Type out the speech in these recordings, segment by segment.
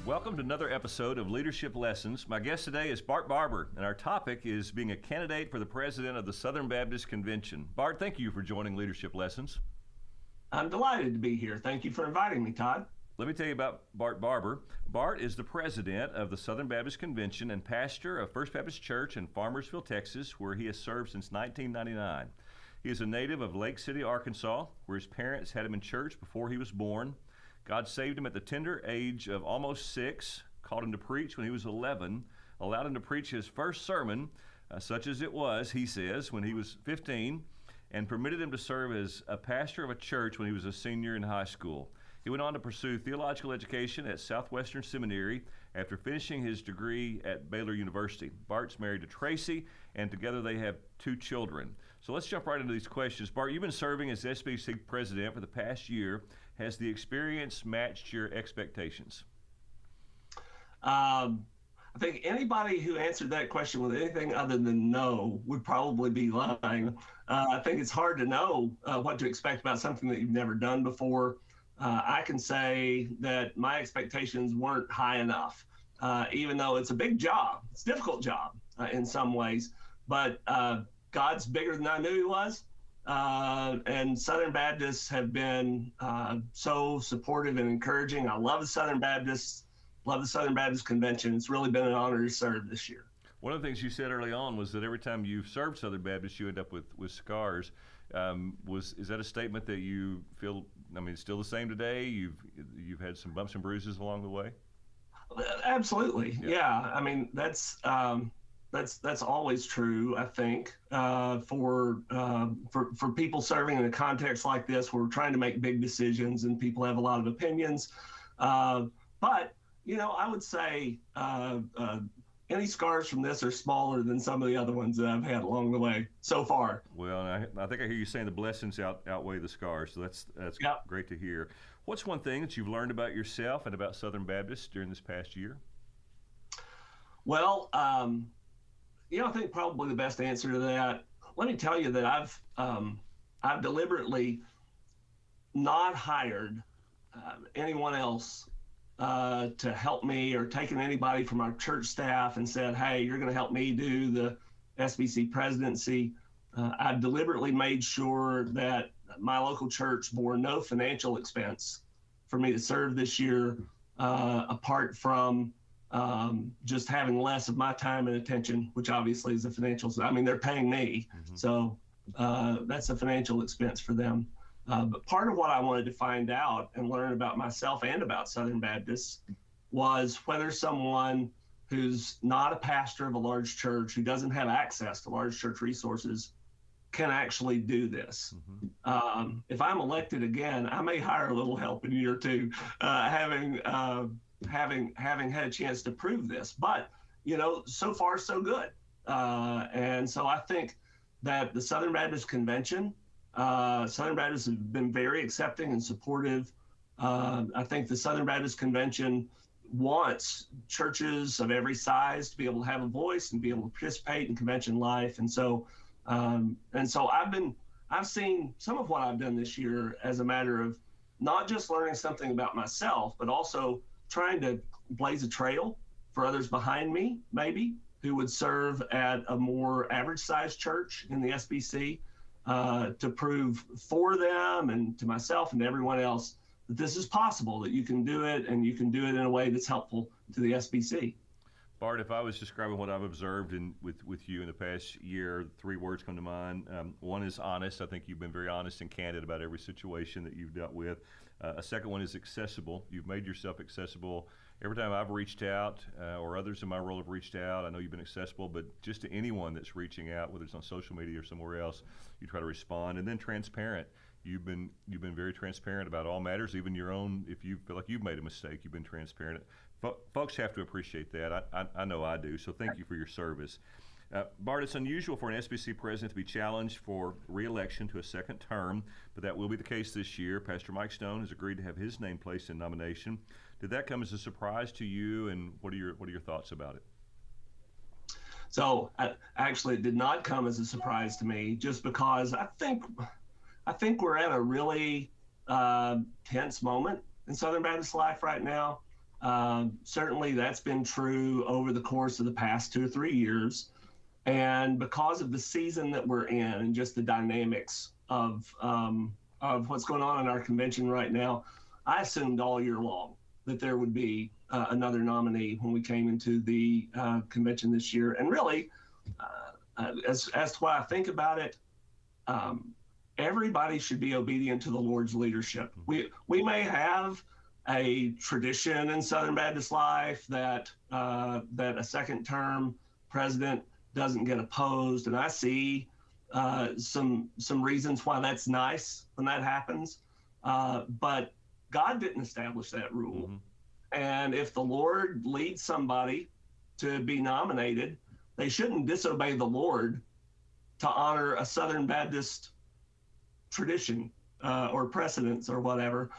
Welcome to another episode of Leadership Lessons. My guest today is Bart Barber, and our topic is being a candidate for the president of the Southern Baptist Convention. Bart, thank you for joining Leadership Lessons. I'm delighted to be here. Thank you for inviting me, Todd. Let me tell you about Bart Barber. Bart is the president of the Southern Baptist Convention and pastor of First Baptist Church in Farmersville, Texas, where he has served since 1999. He is a native of Lake City, Arkansas, where his parents had him in church before he was born. God saved him at the tender age of almost 6, called him to preach when he was 11, allowed him to preach his first sermon, such as it was, he says, when he was 15, and permitted him to serve as a pastor of a church when he was a senior in high school. He went on to pursue theological education at Southwestern Seminary after finishing his degree at Baylor University. Bart's married to Tracy, and together they have 2 children. So let's jump right into these questions. Bart, you've been serving as SBC president for the past year. Has the experience matched your expectations? I think anybody who answered that question with anything other than no would probably be lying. I think it's hard to know what to expect about something that you've never done before. I can say that my expectations weren't high enough, even though it's a big job. It's a difficult job in some ways, but God's bigger than I knew he was. And Southern Baptists have been so supportive and encouraging. I love the Southern Baptists, love the Southern Baptist Convention. It's really been an honor to serve this year. One of the things you said early on was that every time you've served Southern Baptists, you end up with scars. Is that a statement that you feel, it's still the same today? You've had some bumps and bruises along the way? Absolutely. Yeah. That's always true, I think, for people serving in a context like this, where we're trying to make big decisions and people have a lot of opinions. But, I would say any scars from this are smaller than some of the other ones that I've had along the way so far. Well, I think I hear you saying the blessings outweigh the scars, so that's Yep. Great to hear. What's one thing that you've learned about yourself and about Southern Baptists during this past year? Well, I think probably the best answer to that, let me tell you that I've deliberately not hired anyone else to help me, or taken anybody from our church staff and said, hey, you're going to help me do the SBC presidency. I've deliberately made sure that my local church bore no financial expense for me to serve this year, apart from just having less of my time and attention, which obviously is the financials. They're paying me, so that's a financial expense for them. But part of what I wanted to find out and learn about myself and about Southern Baptists was whether someone who's not a pastor of a large church, who doesn't have access to large church resources, can actually do this. If I'm elected again, I may hire a little help in a year or two, having had a chance to prove this. But, so far, so good. And so I think that the Southern Baptist Convention, Southern Baptists have been very accepting and supportive. I think the Southern Baptist Convention wants churches of every size to be able to have a voice and be able to participate in convention life. And so I've seen some of what I've done this year as a matter of not just learning something about myself, but also trying to blaze a trail for others behind me, maybe, who would serve at a more average sized church in the SBC, to prove for them and to myself and to everyone else that this is possible, that you can do it, and you can do it in a way that's helpful to the SBC. Bart, if I was describing what I've observed with you in the past year, 3 words come to mind. One is honest. I think you've been very honest and candid about every situation that you've dealt with. A second one is accessible. You've made yourself accessible. Every time I've reached out, or others in my role have reached out, I know you've been accessible, but just to anyone that's reaching out, whether it's on social media or somewhere else, you try to respond. And then transparent. You've been very transparent about all matters, even your own. If you feel like you've made a mistake, you've been transparent. Folks have to appreciate that. I know I do. So thank you for your service. Bart, it's unusual for an SBC president to be challenged for re-election to a second term, but that will be the case this year. Pastor Mike Stone has agreed to have his name placed in nomination. Did that come as a surprise to you, and what are your thoughts about it? So actually, it did not come as a surprise to me, just because I think we're at a really tense moment in Southern Baptist life right now. Certainly that's been true over the course of the past 2 or 3 years. And because of the season that we're in and just the dynamics of what's going on in our convention right now, I assumed all year long that there would be another nominee when we came into the convention this year. And really, as to what I think about it, everybody should be obedient to the Lord's leadership. We may have a tradition in Southern Baptist life that a second term president doesn't get opposed, and I see some reasons why that's nice when that happens. But God didn't establish that rule. Mm-hmm. And if the Lord leads somebody to be nominated, they shouldn't disobey the Lord to honor a Southern Baptist tradition or precedence or whatever.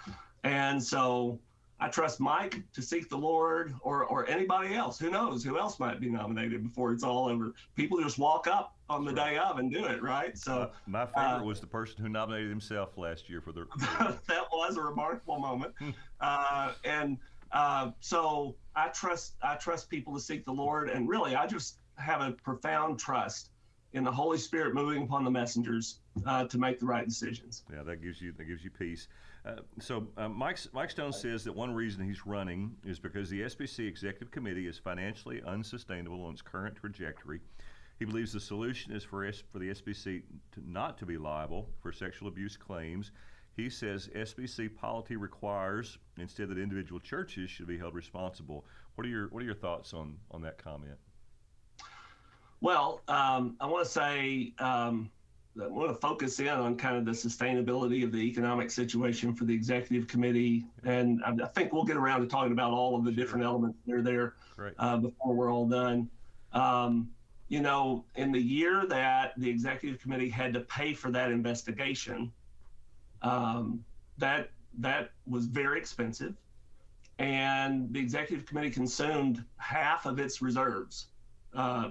And so I trust Mike to seek the Lord, or anybody else. Who knows who else might be nominated before it's all over. People just walk up on the day of and do it, right? So my favorite was the person who nominated himself last year for the that was a remarkable moment. So I trust people to seek the Lord, and really I just have a profound trust in the Holy Spirit moving upon the messengers to make the right decisions. Yeah, that gives you peace. So Mike Stone says that one reason he's running is because the SBC Executive Committee is financially unsustainable on its current trajectory. He believes the solution is for the SBC not to be liable for sexual abuse claims. He says SBC polity requires instead that individual churches should be held responsible. What are your thoughts on that comment? Well, I want to say I want to focus in on kind of the sustainability of the economic situation for the executive committee, and I think we'll get around to talking about all of the different elements that are there before we're all done. In the year that the executive committee had to pay for that investigation, that was very expensive, and the executive committee consumed half of its reserves,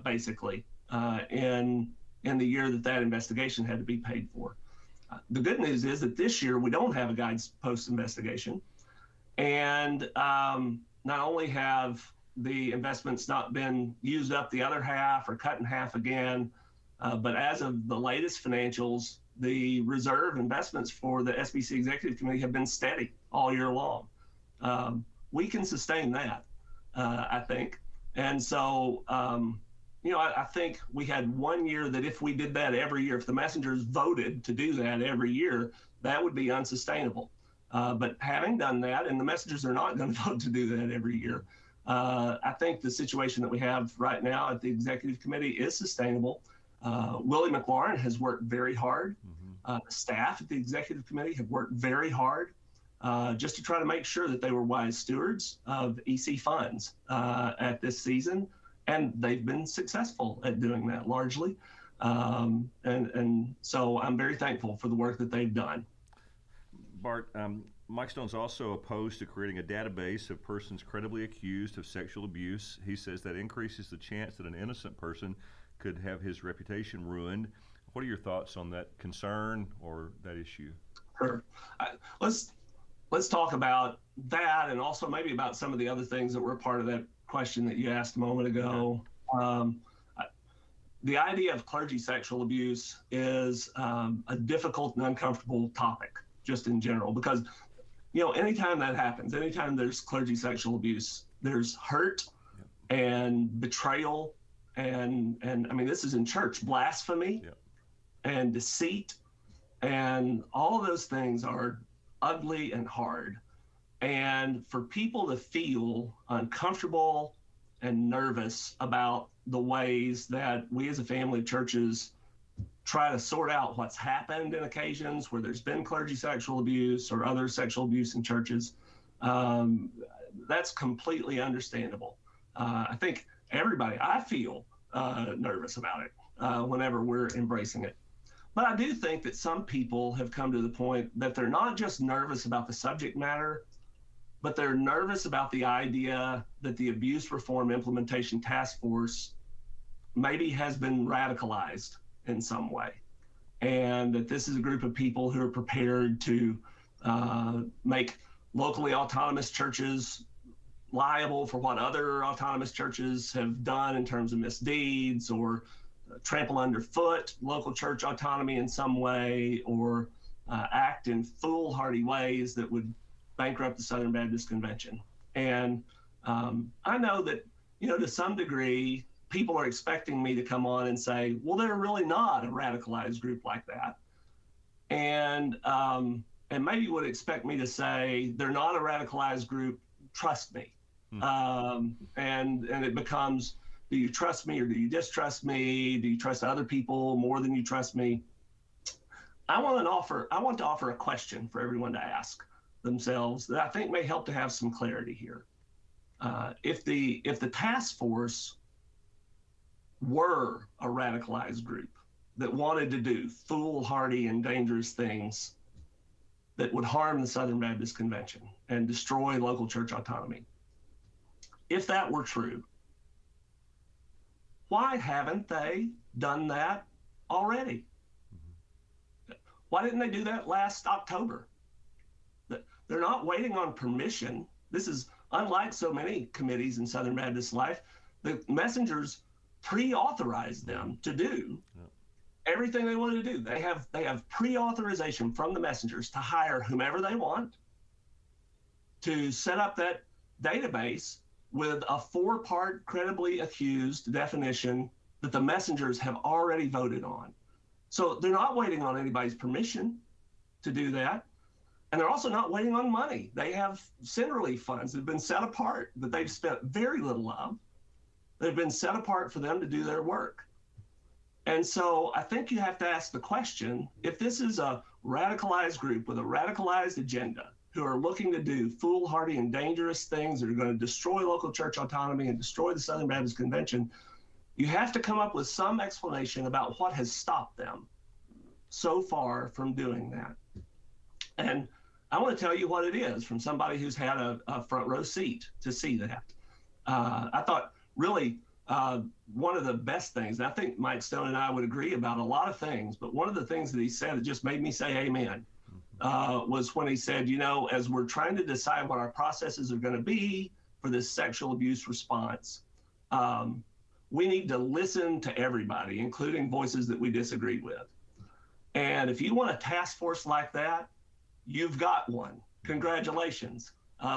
basically, in the year that investigation had to be paid for. The good news is that this year we don't have a guidepost investigation, and not only have the investments not been used up the other half or cut in half again, but as of the latest financials, the reserve investments for the SBC Executive Committee have been steady all year long. We can sustain that, I think. And so, I think we had one year that if we did that every year, if the messengers voted to do that every year, that would be unsustainable. But having done that, and the messengers are not going to vote to do that every year, I think the situation that we have right now at the executive committee is sustainable. Willie McLaurin has worked very hard. The staff at the executive committee have worked very hard just to try to make sure that they were wise stewards of EC funds at this season. And they've been successful at doing that largely. And so I'm very thankful for the work that they've done. Bart, Mike Stone's also opposed to creating a database of persons credibly accused of sexual abuse. He says that increases the chance that an innocent person could have his reputation ruined. What are your thoughts on that concern or that issue? Sure. Let's talk about that, and also maybe about some of the other things that were part of that question that you asked a moment ago. The idea of clergy sexual abuse is a difficult and uncomfortable topic just in general, because anytime that happens, anytime there's clergy sexual abuse, there's hurt and betrayal, and I mean, this is in church, blasphemy and deceit, and all of those things are ugly and hard. And for people to feel uncomfortable and nervous about the ways that we as a family of churches try to sort out what's happened in occasions where there's been clergy sexual abuse or other sexual abuse in churches, that's completely understandable. I think I feel nervous about it whenever we're embracing it. But I do think that some people have come to the point that they're not just nervous about the subject matter, but they're nervous about the idea that the Abuse Reform Implementation Task Force maybe has been radicalized in some way, and that this is a group of people who are prepared to make locally autonomous churches liable for what other autonomous churches have done in terms of misdeeds, or trample underfoot local church autonomy in some way, or act in foolhardy ways that would bankrupt the Southern Baptist Convention. And I know that, to some degree, people are expecting me to come on and say, well, they're really not a radicalized group like that. And maybe would expect me to say, they're not a radicalized group, trust me. And it becomes, do you trust me or do you distrust me? Do you trust other people more than you trust me? I want to offer a question for everyone to ask themselves that I think may help to have some clarity here. If the task force were a radicalized group that wanted to do foolhardy and dangerous things that would harm the Southern Baptist Convention and destroy local church autonomy, if that were true, why haven't they done that already? Why didn't they do that last October? They're not waiting on permission. This is unlike so many committees in Southern Baptist life. The messengers pre-authorized them to do everything they wanted to do. They have pre-authorization from the messengers to hire whomever they want, to set up that database with a 4-part credibly accused definition that the messengers have already voted on. So they're not waiting on anybody's permission to do that. And they're also not waiting on money. They have sin relief funds that have been set apart that they've spent very little of. They've been set apart for them to do their work. And so I think you have to ask the question, if this is a radicalized group with a radicalized agenda who are looking to do foolhardy and dangerous things that are going to destroy local church autonomy and destroy the Southern Baptist Convention, you have to come up with some explanation about what has stopped them so far from doing that. And I want to tell you what it is from somebody who's had a front row seat to see that. I thought really one of the best things, and I think Mike Stone and I would agree about a lot of things, but one of the things that he said that just made me say amen was when he said, as we're trying to decide what our processes are going to be for this sexual abuse response, we need to listen to everybody, including voices that we disagree with. And if you want a task force like that, you've got one. Congratulations,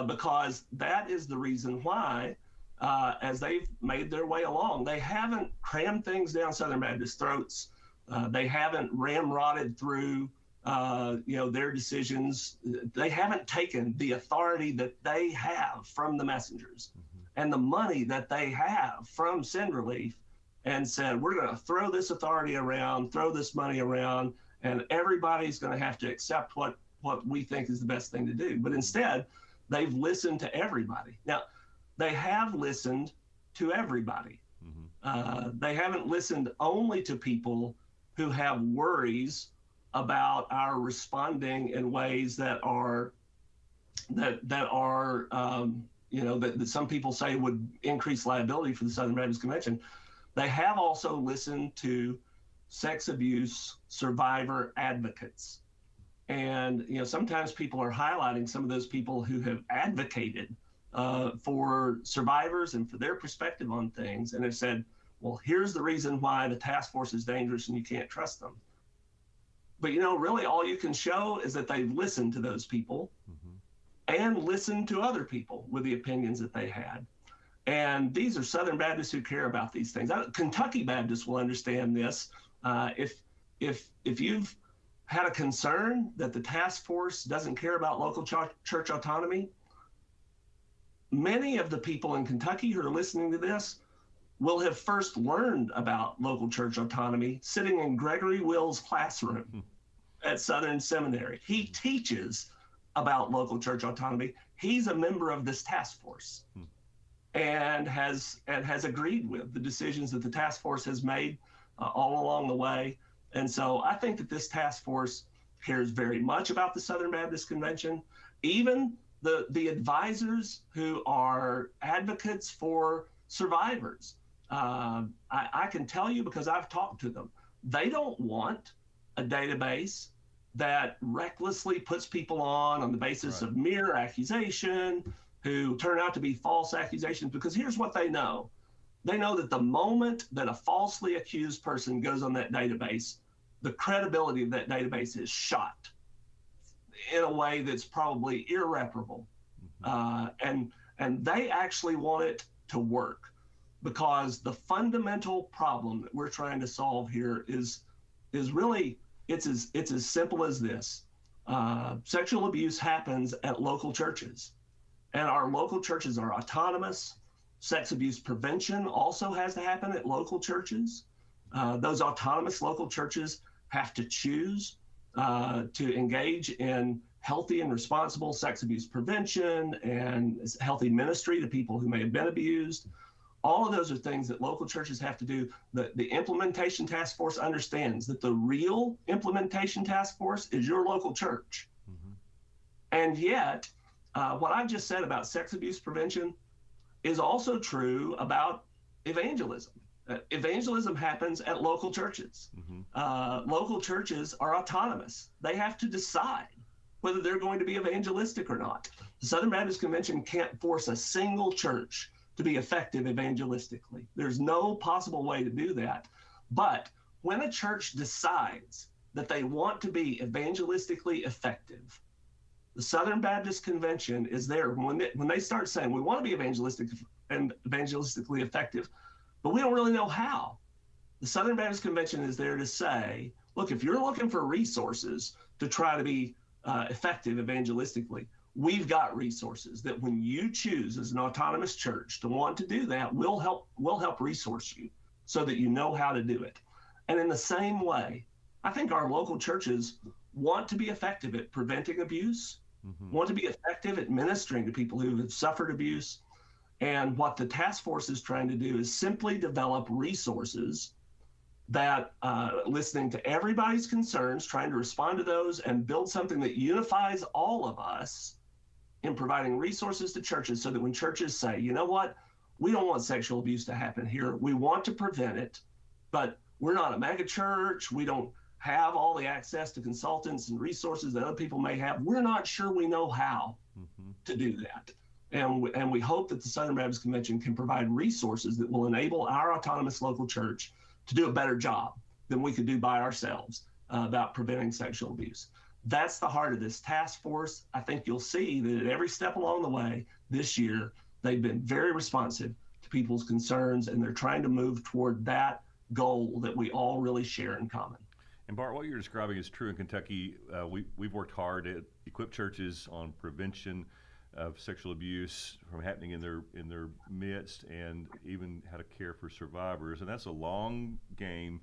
because that is the reason why, as they've made their way along, they haven't crammed things down Southern Baptist throats. They haven't ramrodded through, their decisions. They haven't taken the authority that they have from the messengers and the money that they have from sin relief and said, we're going to throw this authority around, throw this money around, and everybody's going to have to accept what we think is the best thing to do. But instead, they've listened to everybody. Now, they have listened to everybody. They haven't listened only to people who have worries about our responding in ways that some people say would increase liability for the Southern Baptist Convention. They have also listened to sex abuse survivor advocates. And, sometimes people are highlighting some of those people who have advocated for survivors and for their perspective on things, and have said, well, here's the reason why the task force is dangerous and you can't trust them. But, really all you can show is that they've listened to those people and listened to other people with the opinions that they had. And these are Southern Baptists who care about these things. Kentucky Baptists will understand this. If you've had a concern that the task force doesn't care about local church autonomy, many of the people in Kentucky who are listening to this will have first learned about local church autonomy sitting in Gregory Will's classroom at Southern Seminary. He teaches about local church autonomy. He's a member of this task force and has agreed with the decisions that the task force has made all along the way. And so I think that this task force cares very much about the Southern Baptist Convention. Even the advisors who are advocates for survivors, I can tell you because I've talked to them, they don't want a database that recklessly puts people on the basis of mere accusation, who turn out to be false accusations, because here's what they know. They know that the moment that a falsely accused person goes on that database, the credibility of that database is shot in a way that's probably irreparable. And they actually want it to work, because the fundamental problem that we're trying to solve here is really, it's as simple as this. Sexual abuse happens at local churches, and our local churches are autonomous. Sex abuse prevention also has to happen at local churches. Those autonomous local churches have to choose to engage in healthy and responsible sex abuse prevention and healthy ministry to people who may have been abused. All of those are things that local churches have to do. The implementation task force understands that the real implementation task force is your local church. And yet, what I've just said about sex abuse prevention is also true about evangelism. Evangelism happens at local churches. Local churches are autonomous. They have to decide whether they're going to be evangelistic or not. The Southern Baptist Convention can't force a single church to be effective evangelistically. There's no possible way to do that. But when a church decides that they want to be evangelistically effective, the Southern Baptist Convention is there when they start saying, we want to be evangelistic and evangelistically effective, but we don't really know how. The Southern Baptist Convention is there to say, look, if you're looking for resources to try to be effective evangelistically, we've got resources that when you choose as an autonomous church to want to do that, we'll help resource you so that you know how to do it. And in the same way, I think our local churches want to be effective at preventing abuse, want to be effective at ministering to people who have suffered abuse. And what the task force is trying to do is simply develop resources that, listening to everybody's concerns, trying to respond to those and build something that unifies all of us in providing resources to churches, so that when churches say, you know what, we don't want sexual abuse to happen here, we want to prevent it, but we're not a mega church, we don't have all the access to consultants and resources that other people may have, we're not sure we know how to do that. And we hope that the Southern Baptist Convention can provide resources that will enable our autonomous local church to do a better job than we could do by ourselves about preventing sexual abuse. That's the heart of this task force. I think you'll see that at every step along the way this year, they've been very responsive to people's concerns, and they're trying to move toward that goal that we all really share in common. And Bart, what you're describing is true in Kentucky. We've worked hard to equip churches on prevention of sexual abuse from happening in their midst, and even how to care for survivors. And that's a long game,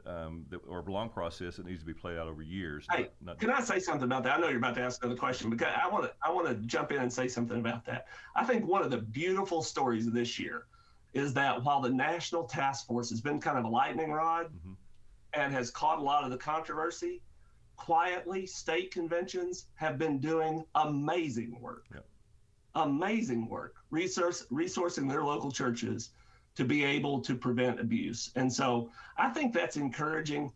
or a long process that needs to be played out over years. Hey, can I say something about that? I know you're about to ask another question, but I want to jump in and say something about that. I think one of the beautiful stories of this year is that while the National Task Force has been kind of a lightning rod and has caught a lot of the controversy, quietly, state conventions have been doing amazing work. Amazing work, resourcing their local churches to be able to prevent abuse. And so I think that's encouraging,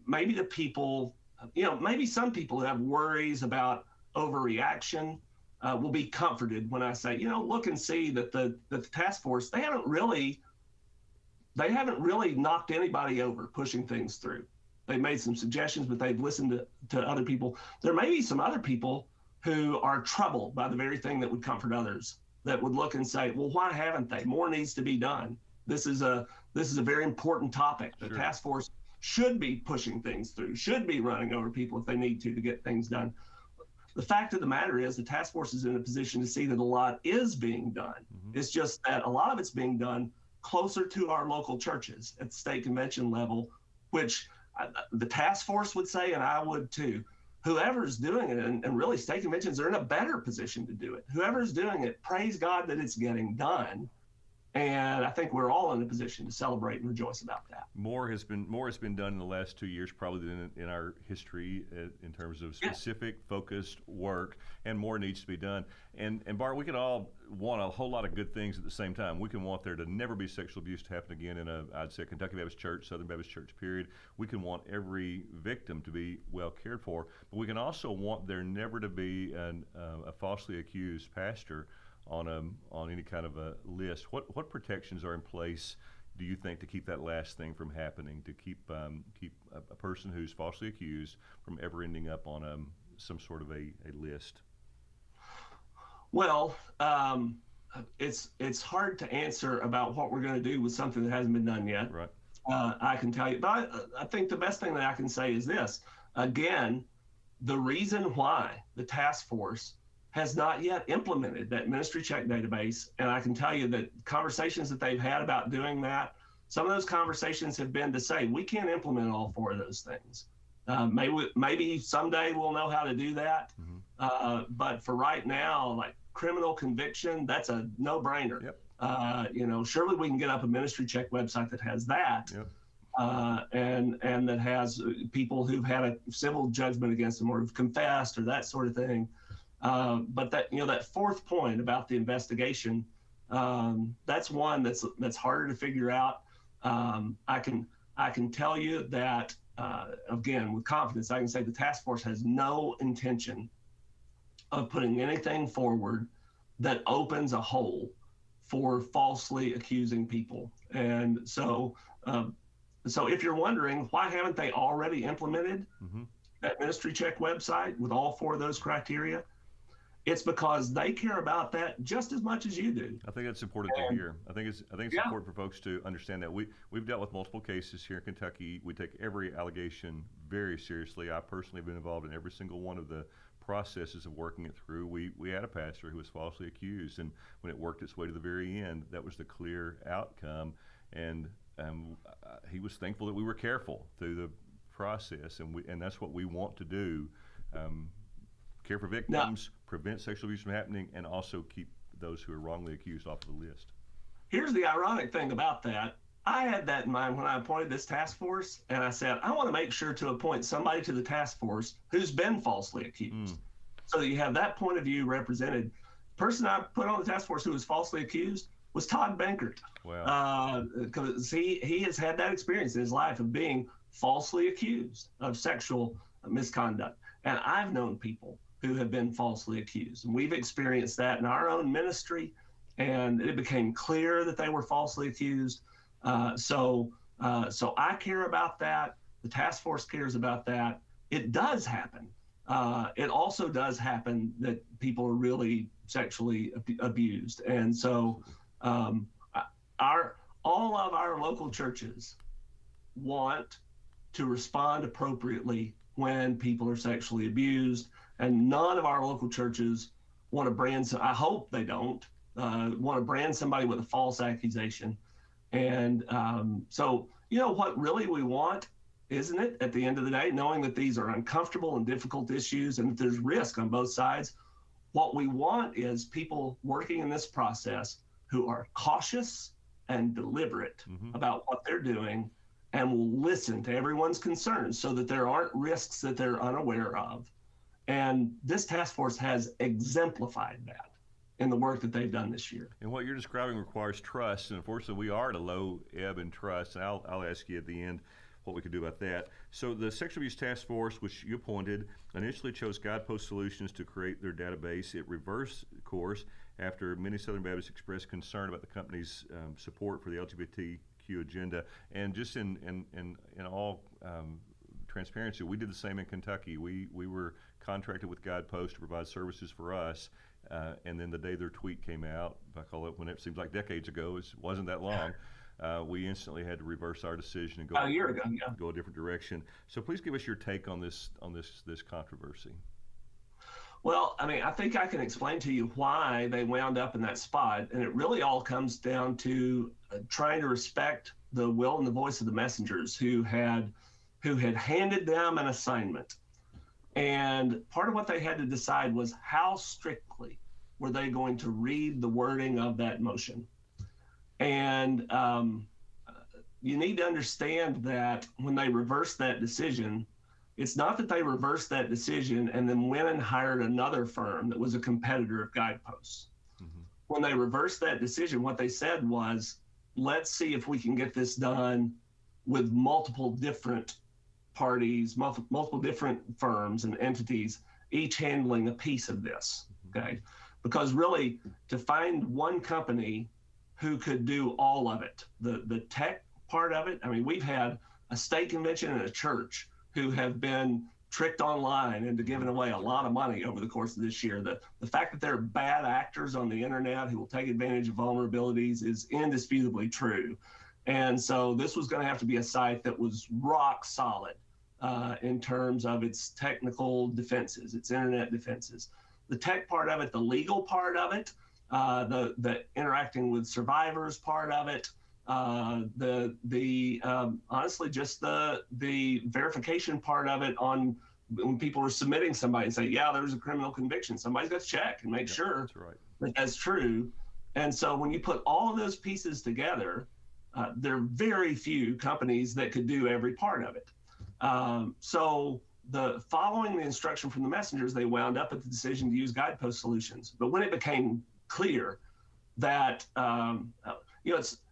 maybe to people, maybe some people who have worries about overreaction will be comforted when I say, look and see that the task force, they haven't really knocked anybody over pushing things through. They made some suggestions, but they've listened to other people. There may be some other people who are troubled by the very thing that would comfort others, that would look and say, well, why haven't they? More needs to be done. This is a very important topic. The task force should be pushing things through, should be running over people if they need to get things done. The fact of the matter is the task force is in a position to see that a lot is being done. It's just that a lot of it's being done closer to our local churches at the state convention level, which the task force would say, and I would too, whoever's doing it, and really state conventions are in a better position to do it. Whoever's doing it, praise God that it's getting done. And I think we're all in a position to celebrate and rejoice about that. More has been done in the last 2 years, probably than in our history, in terms of specific, focused work, and more needs to be done. And Bart, we could all want a whole lot of good things at the same time. We can want there to never be sexual abuse to happen again in I'd say Kentucky Baptist Church, Southern Baptist Church, period. We can want every victim to be well cared for, but we can also want there never to be a falsely accused pastor on any kind of a list. What protections are in place, do you think, to keep that last thing from happening, to keep a person who's falsely accused from ever ending up on some sort of a list? Well, it's hard to answer about what we're going to do with something that hasn't been done yet. Right. I can tell you, but I think the best thing that I can say is this. Again, the reason why the task force has not yet implemented that ministry check database, and I can tell you that conversations that they've had about doing that, some of those conversations have been to say, we can't implement all 4 of those things. Maybe someday we'll know how to do that. Mm-hmm. But for right now, like criminal conviction, that's a no-brainer. Yep. Surely we can get up a ministry check website that has that. Yep. And that has people who've had a civil judgment against them or have confessed or that sort of thing. But that that 4th point about the investigation, that's one that's harder to figure out. I can tell you that again with confidence, I can say the task force has no intention of putting anything forward that opens a hole for falsely accusing people. And so if you're wondering why haven't they already implemented mm-hmm. that ministry check website with all 4 of those criteria, it's because they care about that just as much as you do. I think that's important to hear. I think it's important for folks to understand that we've dealt with multiple cases here in Kentucky. We take every allegation very seriously. I personally have been involved in every single one of the processes of working it through. We had a pastor who was falsely accused, and when it worked its way to the very end, that was the clear outcome. And he was thankful that we were careful through the process, and that's what we want to do. Care for victims, prevent sexual abuse from happening, and also keep those who are wrongly accused off of the list. Here's the ironic thing about that. I had that in mind when I appointed this task force, and I said, I want to make sure to appoint somebody to the task force who's been falsely accused, so that you have that point of view represented. The person I put on the task force who was falsely accused was Todd Bankert. Wow. Because he has had that experience in his life of being falsely accused of sexual misconduct. And I've known people who have been falsely accused. And we've experienced that in our own ministry, and it became clear that they were falsely accused. So I care about that. The task force cares about that. It does happen. It also does happen that people are really sexually abused. And so all of our local churches want to respond appropriately when people are sexually abused. And none of our local churches want to brand, I hope they don't, want to brand somebody with a false accusation. And so, what really we want, isn't it, at the end of the day, knowing that these are uncomfortable and difficult issues and that there's risk on both sides, what we want is people working in this process who are cautious and deliberate mm-hmm. about what they're doing and will listen to everyone's concerns so that there aren't risks that they're unaware of. And this task force has exemplified that in the work that they've done this year. And what you're describing requires trust, and unfortunately we are at a low ebb in trust, and I'll ask you at the end what we could do about that. So the Sexual Abuse Task Force, which you appointed, initially chose Guidepost Solutions to create their database. It reversed course after many Southern Baptists expressed concern about the company's support for the LGBTQ agenda. And just in all transparency, we did the same in Kentucky. We were contracted with Guidepost to provide services for us, and then the day their tweet came out, I call it when it seems like decades ago, it wasn't that long, we instantly had to reverse our decision and go a year ago, yeah. Go a different direction. So please give us your take on this controversy. Well, I think I can explain to you why they wound up in that spot, and it really all comes down to trying to respect the will and the voice of the messengers who had handed them an assignment. And part of what they had to decide was how strictly were they going to read the wording of that motion. And you need to understand that when they reversed that decision, it's not that they reversed that decision and then went and hired another firm that was a competitor of Guideposts. Mm-hmm. When they reversed that decision, what they said was, let's see if we can get this done with multiple different parties, multiple different firms and entities, each handling a piece of this. Okay. because really to find one company who could do all of it, the tech part of it. I mean, we've had a state convention and a church who have been tricked online into giving away a lot of money over the course of this year. The fact that there are bad actors on the internet who will take advantage of vulnerabilities is indisputably true. And so this was going to have to be a site that was rock solid in terms of its technical defenses, its internet defenses. The tech part of it, the legal part of it, the interacting with survivors part of it, honestly, just the verification part of it on when people are submitting somebody and say, yeah, there's a criminal conviction. Somebody's got to check and make sure that that's true. And so when you put all of those pieces together, there are very few companies that could do every part of it. So following the instruction from the messengers, they wound up at the decision to use Guidepost Solutions. But when it became clear that,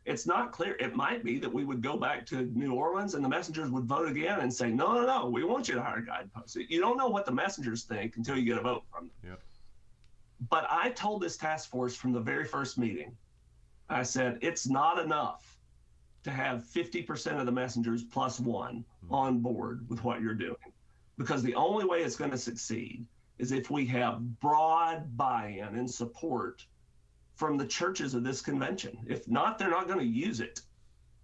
it's not clear. It might be that we would go back to New Orleans and the messengers would vote again and say, no, we want you to hire Guidepost. You don't know what the messengers think until you get a vote from them. Yep. But I told this task force from the very first meeting, I said, it's not enough to have 50% of the messengers plus one on board with what you're doing. Because the only way it's going to succeed is if we have broad buy-in and support from the churches of this convention. If not, they're not going to use it,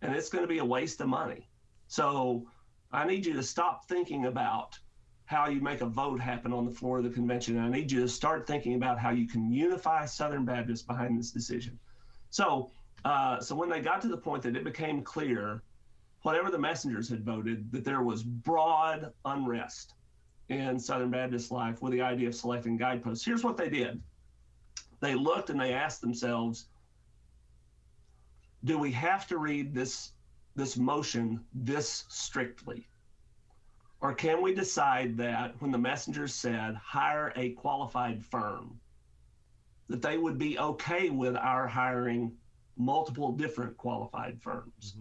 and it's going to be a waste of money. So I need you to stop thinking about how you make a vote happen on the floor of the convention. And I need you to start thinking about how you can unify Southern Baptists behind this decision. So when they got to the point that it became clear, whatever the messengers had voted, that there was broad unrest in Southern Baptist life with the idea of selecting Guideposts, here's what they did. They looked and they asked themselves, do we have to read this motion this strictly? Or can we decide that when the messengers said hire a qualified firm, that they would be okay with our hiring multiple different qualified firms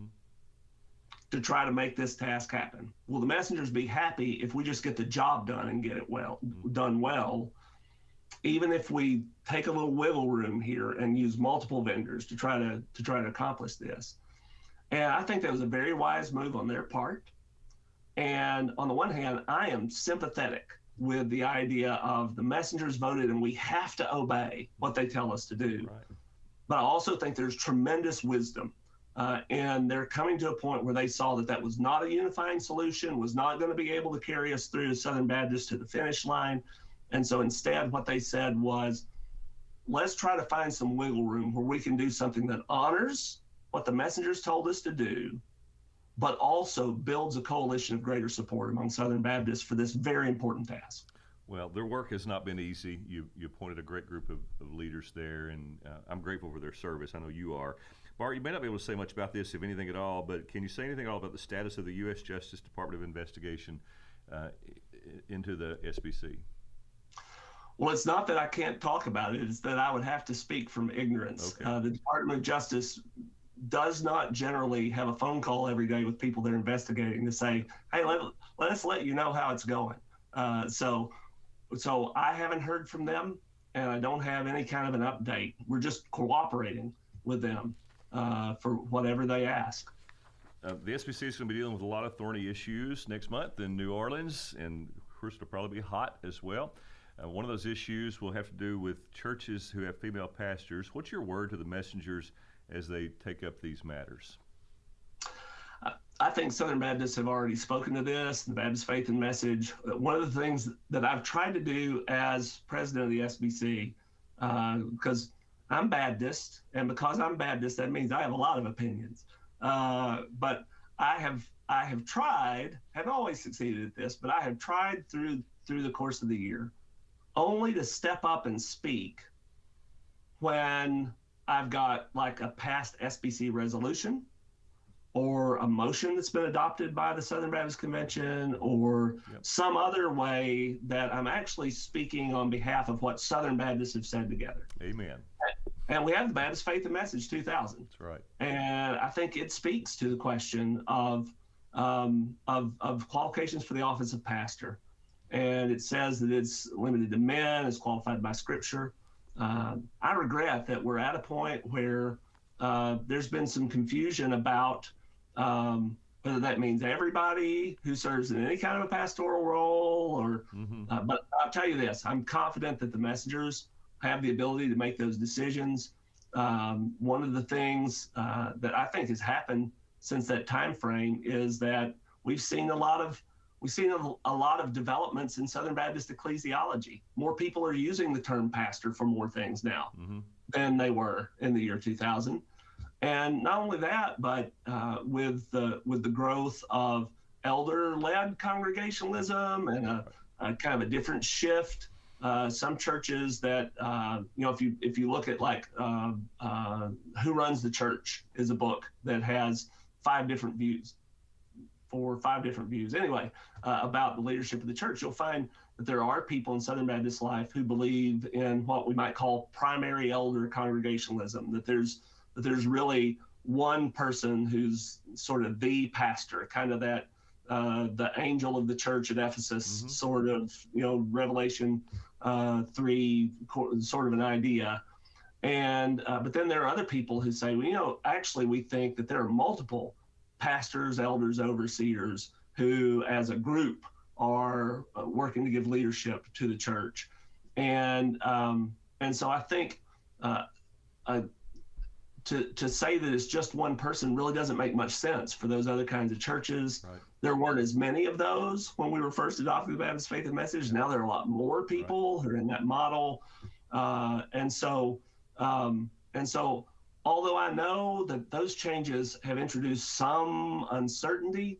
to try to make this task happen? Will the messengers be happy if we just get the job done and get it done well, even if we take a little wiggle room here and use multiple vendors to try to accomplish this? And I think that was a very wise move on their part. And on the one hand, I am sympathetic with the idea of the messengers voted and we have to obey what they tell us to do. Right. But I also think there's tremendous wisdom. And they're coming to a point where they saw that was not a unifying solution, was not going to be able to carry us through as Southern Baptists to the finish line. And so instead, what they said was, let's try to find some wiggle room where we can do something that honors what the messengers told us to do, but also builds a coalition of greater support among Southern Baptists for this very important task. Well, their work has not been easy. You appointed a great group of leaders there, and I'm grateful for their service. I know you are. Bart, you may not be able to say much about this, if anything at all, but can you say anything at all about the status of the U.S. Justice Department of Investigation into the SBC? Well, it's not that I can't talk about it. It's that I would have to speak from ignorance. Okay. The Department of Justice does not generally have a phone call every day with people they're investigating to say, hey, let us let you know how it's going. So I haven't heard from them, and I don't have any kind of an update. We're just cooperating with them for whatever they ask. The SBC is going to be dealing with a lot of thorny issues next month in New Orleans, and of course it'll probably be hot as well. One of those issues will have to do with churches who have female pastors. What's your word to the messengers as they take up these matters? I think Southern Baptists have already spoken to this, the Baptist Faith and Message. One of the things that I've tried to do as president of the SBC, because I'm Baptist, and because I'm Baptist, that means I have a lot of opinions. But I have tried, haven't always succeeded at this, but I have tried through the course of the year only to step up and speak when I've got like a past SBC resolution or a motion that's been adopted by the Southern Baptist Convention or some other way that I'm actually speaking on behalf of what Southern Baptists have said together. Amen. And we have the Baptist Faith and Message 2000. That's right. And I think it speaks to the question of qualifications for the office of pastor. And it says that it's limited to men, it's qualified by Scripture. I regret that we're at a point where there's been some confusion about whether that means everybody who serves in any kind of a pastoral role, or. But I'll tell you this: I'm confident that the messengers have the ability to make those decisions. One of the things that I think has happened since that time frame is that we've seen a lot of developments in Southern Baptist ecclesiology. More people are using the term pastor for more things now than they were in the year 2000. And not only that, but with the growth of elder-led congregationalism and a kind of a different shift, some churches that if you look at like Who Runs the Church is a book that has 5 different views. Anyway, about the leadership of the church, you'll find that there are people in Southern Baptist life who believe in what we might call primary elder congregationalism, that there's really one person who's sort of the pastor, kind of that the angel of the church at Ephesus sort of, Revelation 3 sort of an idea. And but then there are other people who say, well, actually we think that there are multiple pastors, elders, overseers who as a group are working to give leadership to the church. And so I think to say that it's just one person really doesn't make much sense for those other kinds of churches. Right. There weren't as many of those when we were first adopting the Baptist Faith and Message. Now there are a lot more people who are in that model. And so although I know that those changes have introduced some uncertainty,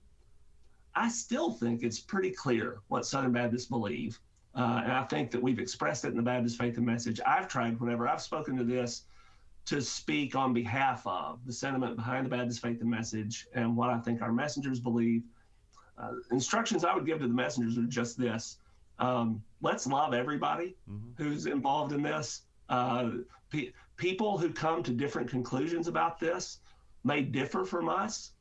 I still think it's pretty clear what Southern Baptists believe. And I think that we've expressed it in the Baptist Faith and Message. I've tried, whenever I've spoken to this, to speak on behalf of the sentiment behind the Baptist Faith and Message and what I think our messengers believe. Instructions I would give to the messengers are just this. Let's love everybody who's involved in this. People who come to different conclusions about this may differ from us,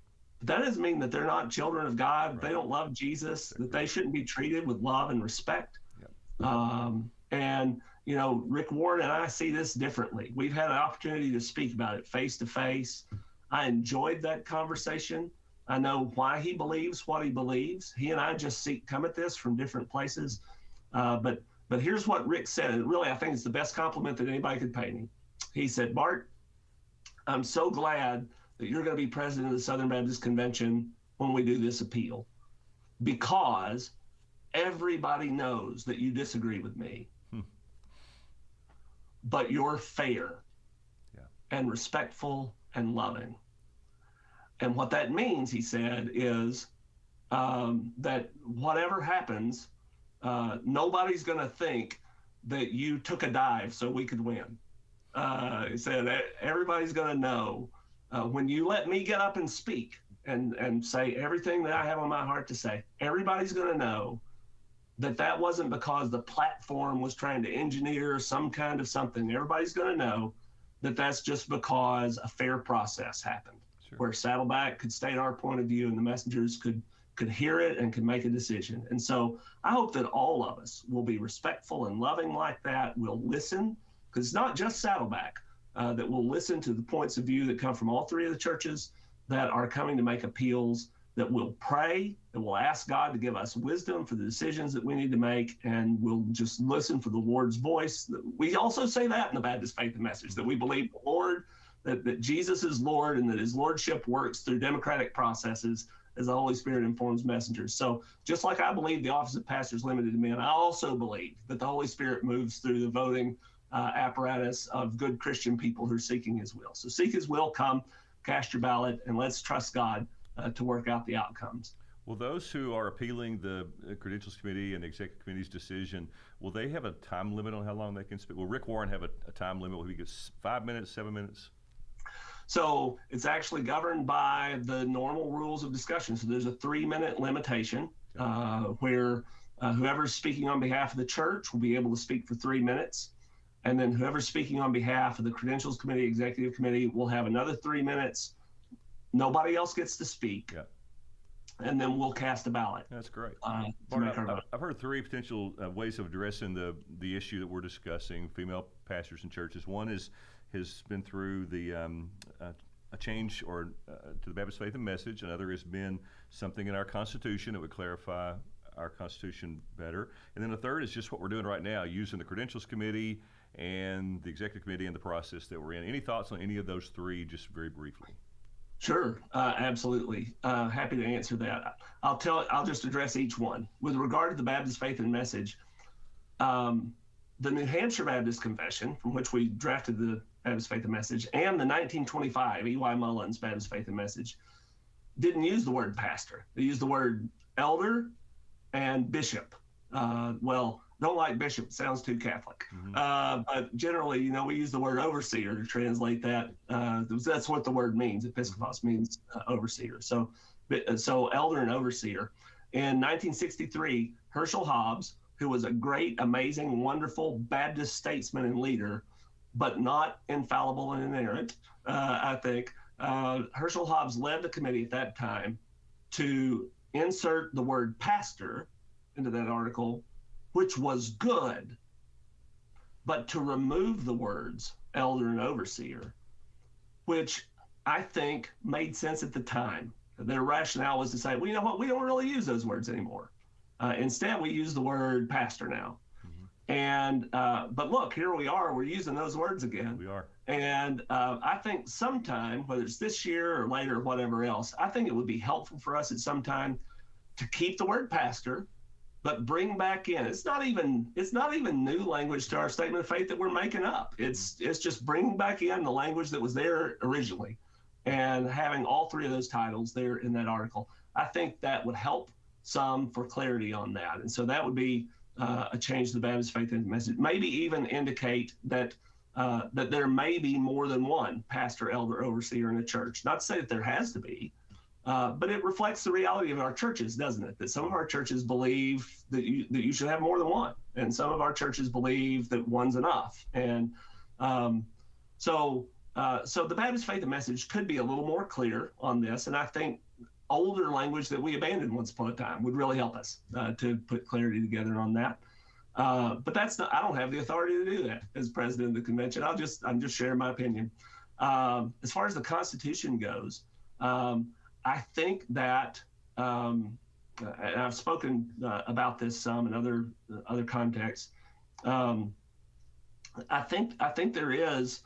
but that doesn't mean that they're not children of God, right. They don't love Jesus, that they shouldn't be treated with love and respect. Yep. And Rick Warren and I see this differently. We've had an opportunity to speak about it face to face. I enjoyed that conversation. I know why he believes what he believes. He and I just come at this from different places. But here's what Rick said, and really I think it's the best compliment that anybody could pay me. He said, Bart, I'm so glad that you're going to be president of the Southern Baptist Convention when we do this appeal, because everybody knows that you disagree with me. But you're fair and respectful and loving. And what that means, he said, is that whatever happens, nobody's going to think that you took a dive so we could win. He said, everybody's going to know when you let me get up and speak and say everything that I have on my heart to say, everybody's going to know that wasn't because the platform was trying to engineer some kind of something. Everybody's going to know that that's just because a fair process happened, where Saddleback could state our point of view and the messengers could hear it and could make a decision. And so I hope that all of us will be respectful and loving like that. We'll listen, because it's not just Saddleback, that will listen to the points of view that come from all 3 of the churches that are coming to make appeals, that we'll pray, that we'll ask God to give us wisdom for the decisions that we need to make, and we'll just listen for the Lord's voice. We also say that in the Baptist Faith and Message, that we believe the Lord, that Jesus is Lord, and that his lordship works through democratic processes as the Holy Spirit informs messengers. So just like I believe the office of pastor is limited to men, I also believe that the Holy Spirit moves through the voting apparatus of good Christian people who are seeking his will. So seek his will, come, cast your ballot, and let's trust God to work out the outcomes. Will those who are appealing the Credentials Committee and the Executive Committee's decision, will they have a time limit on how long they can speak? Will Rick Warren have a time limit? Will he get 5 minutes, 7 minutes? So it's actually governed by the normal rules of discussion. So there's a 3-minute limitation where whoever's speaking on behalf of the church will be able to speak for 3 minutes. And then whoever's speaking on behalf of the Credentials Committee, Executive Committee will have another 3 minutes. Nobody else gets to speak. and then we'll cast a ballot. That's great. To Bart, make our vote. I've heard three potential ways of addressing the issue that we're discussing: female pastors in churches. One has been through a change to the Baptist Faith and Message. Another has been something in our Constitution that would clarify our Constitution better. And then a third is just what we're doing right now, using the Credentials Committee and the Executive Committee and the process that we're in. Any thoughts on any of those three, just very briefly? Sure, absolutely. Happy to answer that. I'll just address each one. With regard to the Baptist Faith and Message, the New Hampshire Baptist Confession, from which we drafted the Baptist Faith and Message, and the 1925 E.Y. Mullins Baptist Faith and Message didn't use the word pastor. They used the word elder and bishop. Well, don't like bishop, sounds too Catholic. But generally, we use the word overseer to translate that. That's what the word means. Episkopos means overseer. So elder and overseer. In 1963, Herschel Hobbs, who was a great, amazing, wonderful Baptist statesman and leader, but not infallible and inerrant, I think, Herschel Hobbs led the committee at that time to insert the word pastor into that article, which was good, but to remove the words elder and overseer, which I think made sense at the time. Their rationale was to say, well, you know what, we don't really use those words anymore. Instead, we use the word pastor now. And but look, here we are, we're using those words again. We are. And I think sometime, whether it's this year or later or whatever else, I think it would be helpful for us at some time to keep the word pastor, but bring back in. It's not even new language to our statement of faith that we're making up. It's just bringing back in the language that was there originally, and having all three of those titles there in that article. I think that would help some for clarity on that, and so that would be a change to the Baptist Faith and Message. Maybe even indicate that that there may be more than one pastor, elder, overseer in a church. Not to say that there has to be. But it reflects the reality of our churches, doesn't it? That some of our churches believe that you should have more than one, and some of our churches believe that one's enough. And so the Baptist Faith and Message could be a little more clear on this, and I think older language that we abandoned once upon a time would really help us to put clarity together on that. But I don't have the authority to do that as president of the convention. I'm just sharing my opinion. As far as the Constitution goes, I think that, and I've spoken about this some in other contexts. I think there is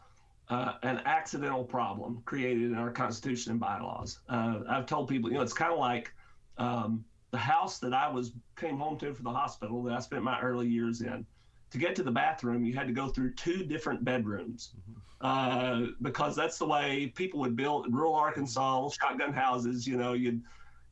an accidental problem created in our Constitution and bylaws. I've told people, it's kind of like the house that I came home to for the hospital that I spent my early years in. To get to the bathroom, you had to go through 2 different bedrooms because that's the way people would build in rural Arkansas, shotgun houses. You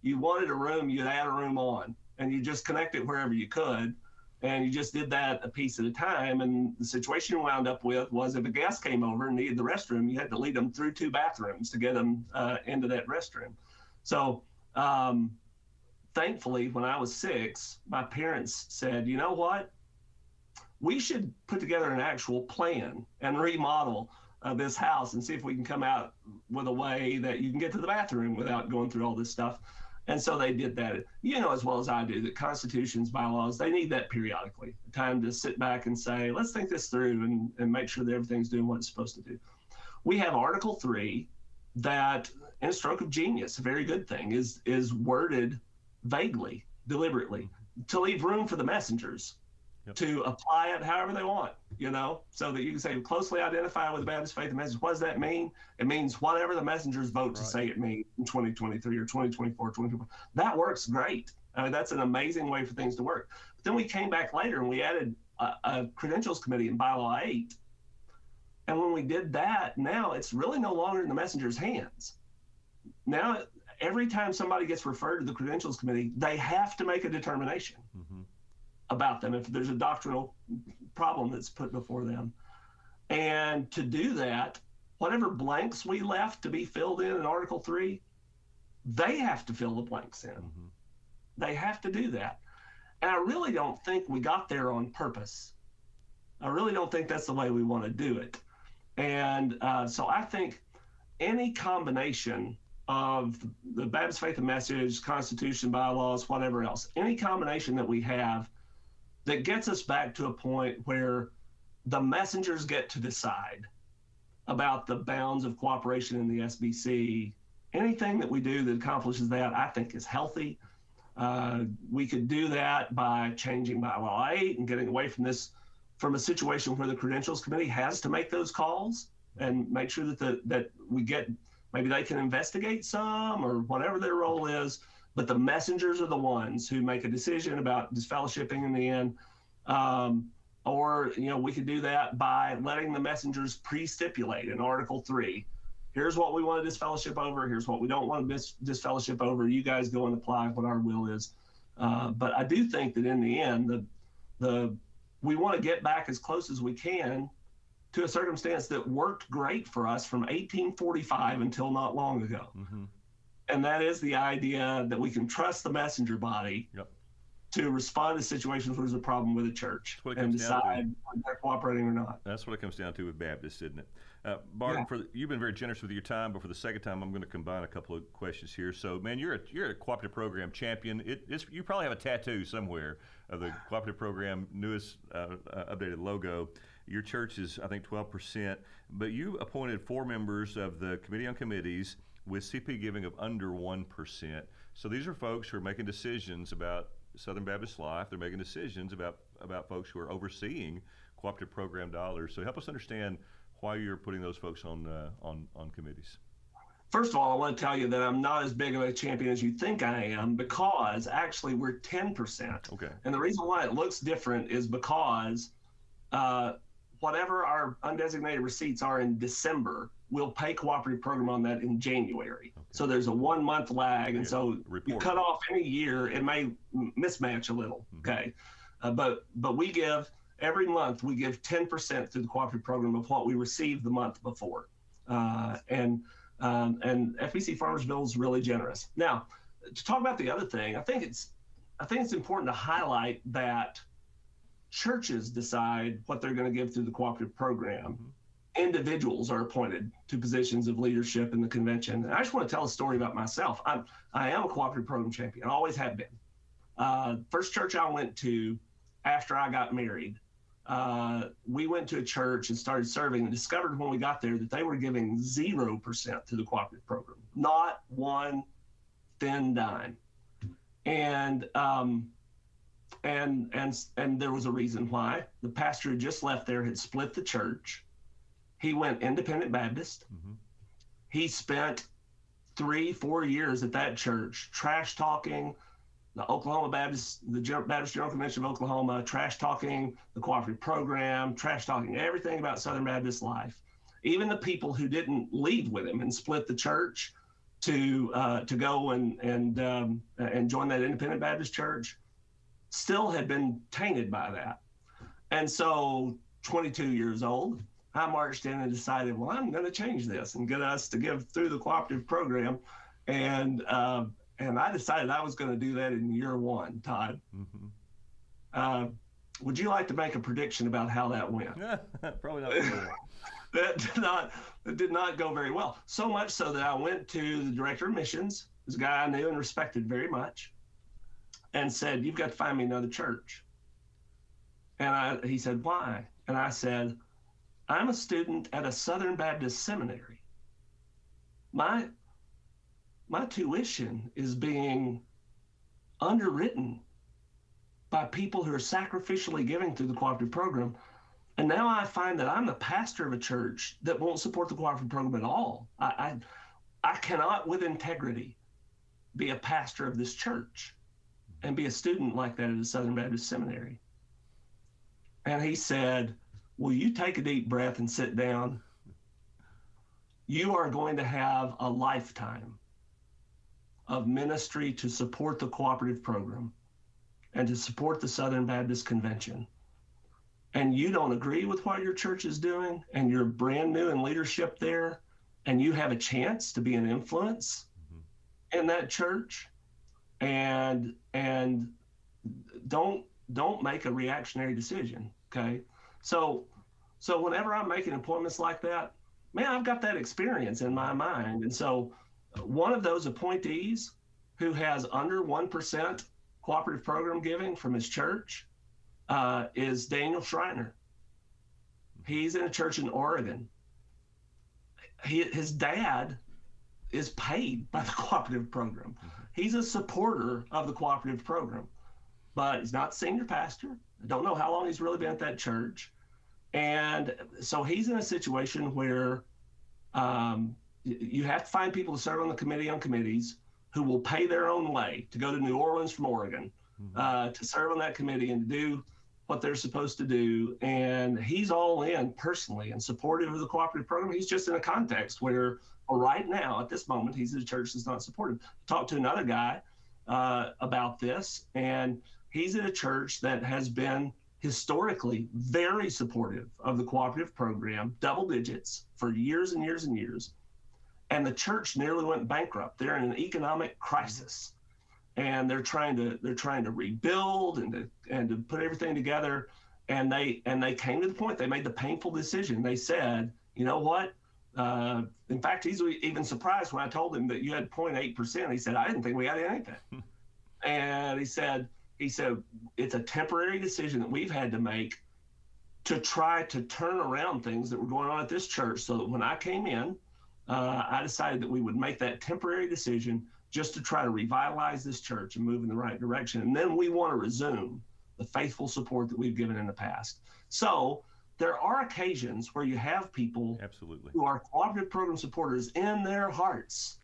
wanted a room, you'd add a room on, and you just connect it wherever you could. And you just did that a piece at a time. And the situation you wound up with was if a guest came over and needed the restroom, you had to lead them through 2 bathrooms to get them into that restroom. So thankfully, when I was 6, my parents said, you know what? We should put together an actual plan and remodel this house and see if we can come out with a way that you can get to the bathroom without going through all this stuff. And so they did that. As well as I do, that constitutions, bylaws, they need that periodically. Time to sit back and say, let's think this through and make sure that everything's doing what it's supposed to do. We have Article 3 that, in a stroke of genius, a very good thing, is worded vaguely, deliberately, to leave room for the messengers to apply it however they want, so that you can say closely identify with the Baptist Faith and Message. What does that mean? It means whatever the messengers vote to say it means in 2023 or 2024, 2024. That works great. That's an amazing way for things to work. But then we came back later and we added a Credentials Committee in Bylaw 8. And when we did that, now it's really no longer in the messenger's hands. Now, every time somebody gets referred to the Credentials Committee, they have to make a determination about them if there's a doctrinal problem that's put before them. And to do that, whatever blanks we left to be filled in Article 3, they have to fill the blanks in. They have to do that. And I really don't think we got there on purpose. I really don't think that's the way we want to do it. And so I think any combination of the Baptist Faith and Message, Constitution, bylaws, whatever else, any combination that we have that gets us back to a point where the messengers get to decide about the bounds of cooperation in the SBC. Anything that we do that accomplishes that, I think, is healthy. We could do that by changing bylaw 8 and getting away from a situation where the Credentials Committee has to make those calls and make sure that we get, maybe they can investigate some or whatever their role is, but the messengers are the ones who make a decision about disfellowshipping in the end. Or, we could do that by letting the messengers pre-stipulate in Article 3. Here's what we want to disfellowship over. Here's what we don't want to disfellowship over. You guys go and apply what our will is. But I do think that in the end, we want to get back as close as we can to a circumstance that worked great for us from 1845 until not long ago. Mm-hmm. And that is the idea that we can trust the messenger body to respond to situations where there's a problem with a church and decide whether they're cooperating or not. That's what it comes down to with Baptists, isn't it? Bart, you've been very generous with your time, but for the second time, I'm going to combine a couple of questions here. So, man, you're a cooperative program champion. You probably have a tattoo somewhere of the cooperative program newest updated logo. Your church is, I think, 12%, but you appointed 4 members of the Committee on Committees with CP giving of under 1%. So these are folks who are making decisions about Southern Baptist life. They're making decisions about folks who are overseeing cooperative program dollars. So help us understand why you're putting those folks on committees. First of all, I want to tell you that I'm not as big of a champion as you think I am, because actually we're 10%. Okay. And the reason why it looks different is because whatever our undesignated receipts are in December, we'll pay cooperative program on that in January. Okay. So there's a 1-month lag, and so you cut off any year, it may mismatch a little. Mm-hmm. Okay, but we give every month, we give 10% through the cooperative program of what we received the month before, and FBC Farmersville is really generous. Now, to talk about the other thing, I think it's important to highlight that churches decide what they're going to give through the cooperative program. Mm-hmm. Individuals are appointed to positions of leadership in the convention. And I just want to tell a story about myself. I am a cooperative program champion. I always have been. First church I went to after I got married, we went to a church and started serving and discovered when we got there that they were giving 0% to the cooperative program, not one thin dime. And there was a reason why. The pastor who just left there had split the church. He went independent Baptist. Mm-hmm. He spent 3-4 years at that church trash talking the Oklahoma Baptist, the Baptist General Convention of Oklahoma, trash talking the cooperative program, trash talking everything about Southern Baptist life. Even the people who didn't leave with him and split the church to go and join that independent Baptist church still had been tainted by that. And so 22 years old, I marched in and decided, well, I'm going to change this and get us to give through the cooperative program. And I decided I was going to do that in year 1, Todd. Mm-hmm. Would you like to make a prediction about how that went? Probably not. That did not go very well. So much so that I went to the director of missions, this guy I knew and respected very much, and said, you've got to find me another church. And he said, why? And I said, I'm a student at a Southern Baptist seminary. My tuition is being underwritten by people who are sacrificially giving through the cooperative program. And now I find that I'm the pastor of a church that won't support the cooperative program at all. I cannot with integrity be a pastor of this church and be a student like that at a Southern Baptist seminary. And he said, will you take a deep breath and sit down? You are going to have a lifetime of ministry to support the cooperative program and to support the Southern Baptist Convention. And you don't agree with what your church is doing, and you're brand new in leadership there, and you have a chance to be an influence in that church, and don't make a reactionary decision, okay? So whenever I'm making appointments like that, man, I've got that experience in my mind. And so One of those appointees who has under 1% cooperative program giving from his church is Daniel Schreiner. He's in a church in Oregon. His dad is paid by the cooperative program. He's a supporter of the cooperative program, but he's not senior pastor. I don't know how long he's really been at that church. And so he's in a situation where you have to find people to serve on the committee on committees who will pay their own way to go to New Orleans from Oregon to serve on that committee and to do what they're supposed to do. And he's all in personally and supportive of the cooperative program. He's just in a context where right now, at this moment, he's in a church that's not supportive. Talked to another guy about this, and he's in a church that has been historically very supportive of the cooperative program, double digits for years and years and years. And the church nearly went bankrupt. They're in an economic crisis, and they're trying to rebuild and to put everything together. And they came to the point. They made the painful decision. They said, you know what? In fact, he's even surprised when I told him that you had 0.8%. He said, I didn't think we had anything. And he said it's a temporary decision that we've had to make to try to turn around things that were going on at this church, so that when I came in, I decided that we would make that temporary decision just to try to revitalize this church and move in the right direction. And then we want to resume the faithful support that we've given in the past. So there are occasions where you have people who are cooperative program supporters in their hearts,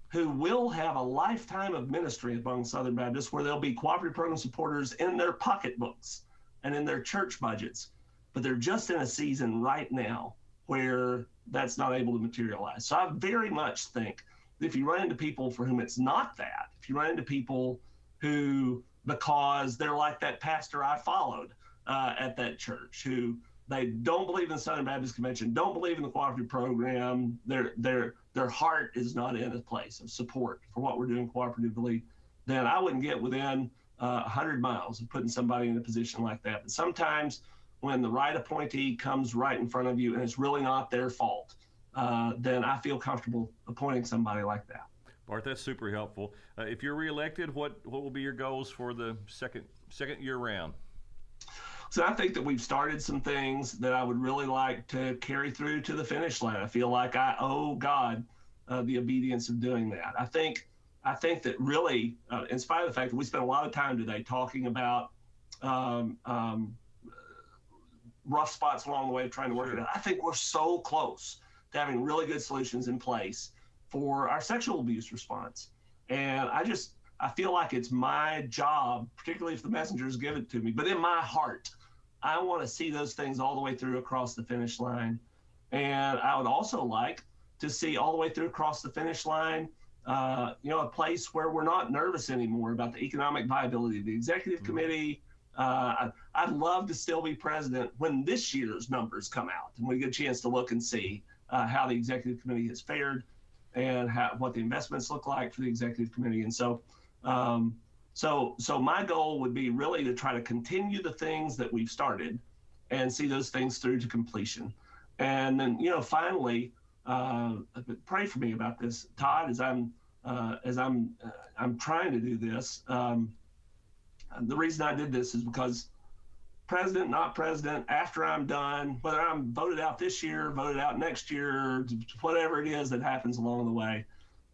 who will have a lifetime of ministry among Southern Baptists, where they'll be cooperative program supporters in their pocketbooks and in their church budgets. But they're just in a season right now where that's not able to materialize. So I very much think that if you run into people for whom it's not that, if you run into people who, because they're like that pastor I followed at that church, who they don't believe in the Southern Baptist Convention, don't believe in the cooperative program, their heart is not in a place of support for what we're doing cooperatively, then I wouldn't get within 100 miles of putting somebody in a position like that. But sometimes when the right appointee comes right in front of you and it's really not their fault, then I feel comfortable appointing somebody like that. Bart, that's super helpful. If you're reelected, what will be your goals for the second year round? So I think that we've started some things that I would really like to carry through to the finish line. I feel like I owe God the obedience of doing that. I think that really, in spite of the fact that we spent a lot of time today talking about rough spots along the way of trying to work it out, I think we're so close to having really good solutions in place for our sexual abuse response. And I feel like it's my job, particularly if the messengers give it to me, but in my heart, I want to see those things all the way through across the finish line. And I would also like to see all the way through across the finish line, a place where we're not nervous anymore about the economic viability of the executive committee. I'd love to still be president when this year's numbers come out and we get a chance to look and see how the executive committee has fared and what the investments look like for the executive committee. And so my goal would be really to try to continue the things that we've started and see those things through to completion. And then, finally, pray for me about this, Todd, as I'm trying to do this. The reason I did this is because president, not president, after I'm done, whether I'm voted out this year, voted out next year, whatever it is that happens along the way,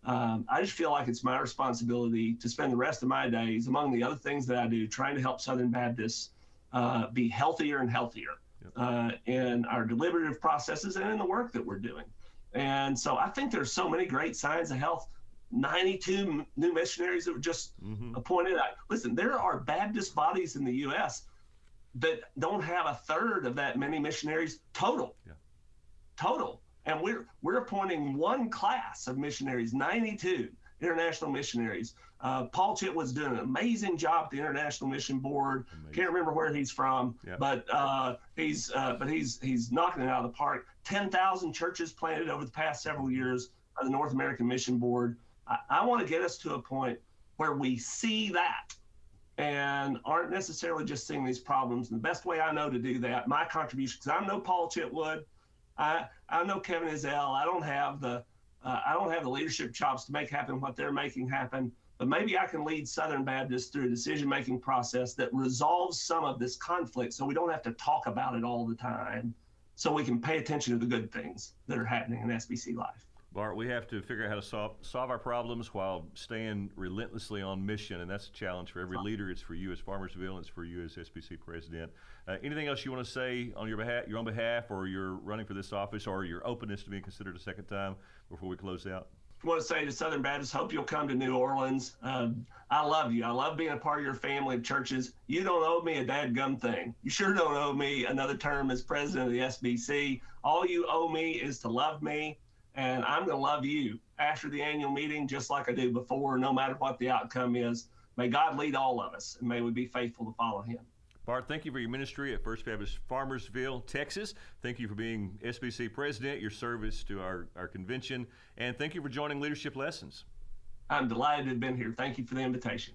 I just feel like it's my responsibility to spend the rest of my days, among the other things that I do, trying to help Southern Baptists be healthier and healthier in our deliberative processes and in the work that we're doing. And so I think there's so many great signs of health. 92 new missionaries that were just appointed. Listen, there are Baptist bodies in the U.S. that don't have a third of that many missionaries total. And we're appointing one class of missionaries, 92 international missionaries. Paul Chitwood's doing an amazing job at the International Mission Board. Can't remember where he's from, but he's knocking it out of the park. 10,000 churches planted over the past several years by the North American Mission Board. I want to get us to a point where we see that and aren't necessarily just seeing these problems. And the best way I know to do that, my contribution, because I'm no Paul Chitwood, I know Kevin Izell. I don't don't have the leadership chops to make happen what they're making happen, but maybe I can lead Southern Baptists through a decision-making process that resolves some of this conflict so we don't have to talk about it all the time, so we can pay attention to the good things that are happening in SBC life. Bart, we have to figure out how to solve our problems while staying relentlessly on mission, and that's a challenge for every leader. It's for you as Farmersville, and it's for you as SBC president. Anything else you want to say on your own behalf, or you're running for this office, or your openness to being considered a second time before we close out? I want to say to Southern Baptists, hope you'll come to New Orleans. I love you. I love being a part of your family of churches. You don't owe me a dadgum thing. You sure don't owe me another term as president of the SBC. All you owe me is to love me, and I'm going to love you after the annual meeting just like I do before, no matter what the outcome is. May God lead all of us, and may we be faithful to follow him. Bart, thank you for your ministry at First Baptist Farmersville, Texas. Thank you for being SBC president, your service to our convention, and thank you for joining Leadership Lessons. I'm delighted to have been here. Thank you for the invitation.